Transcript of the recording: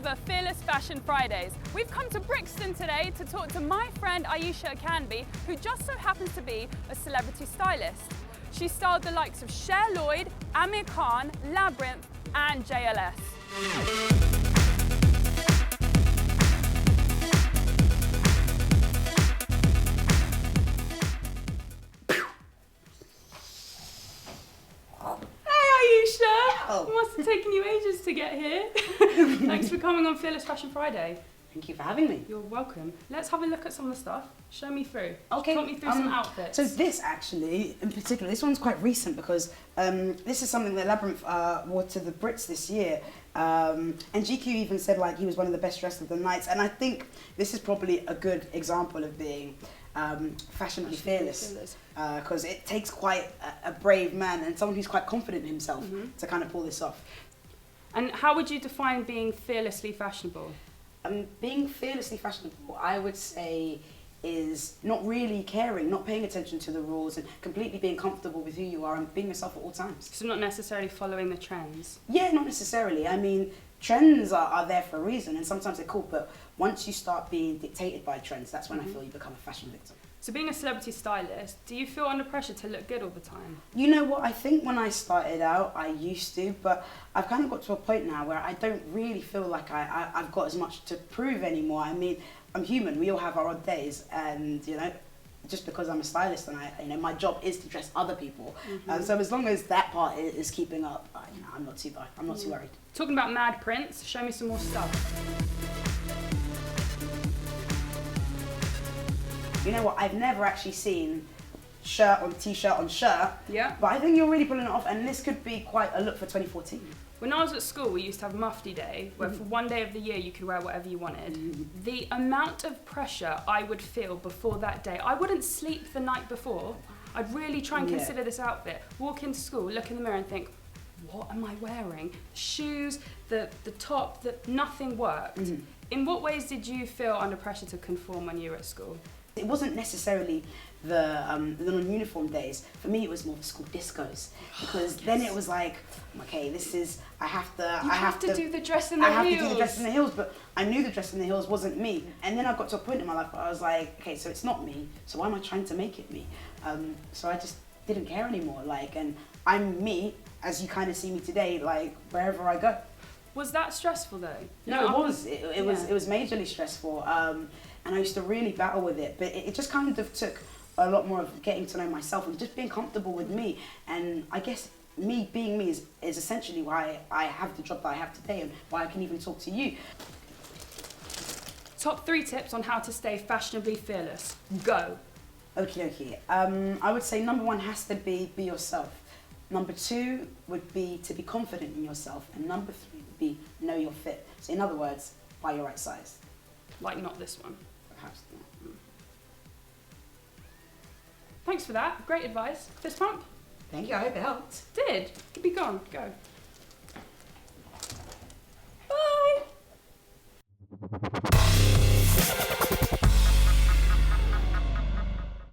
ever Fearless Fashion Fridays. We've come to Brixton today to talk to my friend Ayishat, who just so happens to be a celebrity stylist. She styled the likes of Cher Lloyd, Amir Khan, Labrinth and JLS. Oh. It must have taken you ages to get here. Thanks for coming on Fearless Fashion Friday. Thank you for having me. You're welcome. Let's have a look at some of the stuff. Show me through. Okay. Talk me through some outfits. So this actually, in particular, this one's quite recent because this is something that Labyrinth wore to the Brits this year. And GQ even said like he was one of the best dressed of the nights. And I think this is probably a good example of being fashionably fearless. Because it takes quite a brave man and someone who's quite confident in himself to kind of pull this off. And how would you define being fearlessly fashionable? Being fearlessly fashionable, I would say, is not really caring, not paying attention to the rules and completely being comfortable with who you are and being yourself at all times. So not necessarily following the trends? Yeah, not necessarily. I mean, trends are there for a reason and sometimes they're cool, but once you start being dictated by trends, that's when I feel you become a fashion victim. So being a celebrity stylist, do you feel under pressure to look good all the time? You know what, I think when I started out, I used to, but I've kind of got to a point now where I don't really feel like I've got as much to prove anymore. I mean, I'm human, we all have our odd days, and you know, just because I'm a stylist and my job is to dress other people. So as long as that part is keeping up, I'm not too worried. Talking about mad prints, show me some more stuff. You know what, I've never actually seen shirt on t-shirt on shirt, Yeah. but I think you're really pulling it off, and this could be quite a look for 2014. When I was at school, we used to have Mufti Day, where for one day of the year you could wear whatever you wanted. The amount of pressure I would feel before that day, I wouldn't sleep the night before. I'd really try and consider this outfit. Walk into school, look in the mirror and think, what am I wearing? Shoes, the top, nothing worked. In what ways did you feel under pressure to conform when you were at school? It wasn't necessarily the non-uniform days. For me, it was more the school discos, because then it was like, okay, this is I have to do the dress in the heels. I have to do the dress in the heels, but I knew the dress in the heels wasn't me. And then I got to a point in my life where I was like, okay, so it's not me. So why am I trying to make it me? So I just didn't care anymore. Like, and I'm me, as you kind of see me today, like wherever I go. Was that stressful though? No, it was. It was majorly stressful. And I used to really battle with it, but it just kind of took a lot more of getting to know myself and just being comfortable with me. And I guess me being me is essentially why I have the job that I have today and why I can even talk to you. Top 3 tips on how to stay fashionably fearless. Go. Okay. I would say number 1 has to be yourself. Number 2 would be to be confident in yourself. And number 3 would be know your fit. So in other words, buy your right size. Like not this one. Perhaps not. Thanks for that. Great advice. Fist pump? Thank you, I hope it helped. Did. Be gone. Go. Bye.